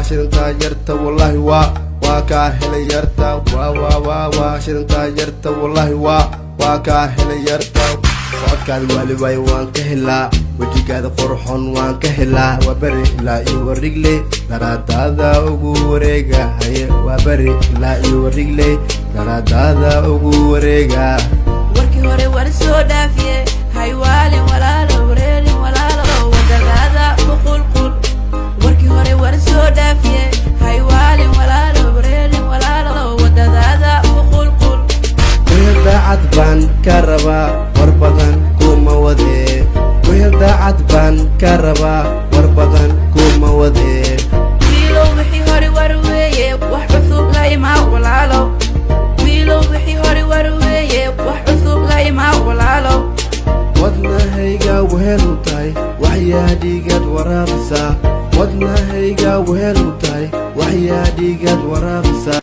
شرنتا يرتا والله وكاهل يرتا شرنتا يرتا والله وكاهل يرتا صوتك الوالي وان كهلا وجهك قرحون وان كهلا وبري لا يوريك لي دادا وغوريغا هي وبري لا يوريك لي دادا وغوريغا warkii hore war soo dhaafiye hay waalin walaalo wareerin walaalo wadadaada boqolqol warkii hore war soo dhaafiye hay waalin walaalo wareerin walaalo wadadaada boqolqol daacad baan ka rabaa war badan kuma wadee daacad baan ka rabaa war badan kuma wadee wiilow wixii hore war weeye wax cusub la imaa walaalo wiilow wixii hore war weeye wax cusub la imaa walaalo wadnahayga wehelu tahay waxyaa dhiigad waraabisa wadnahayga wehelu tahay waxyaa dhiigad waraabisa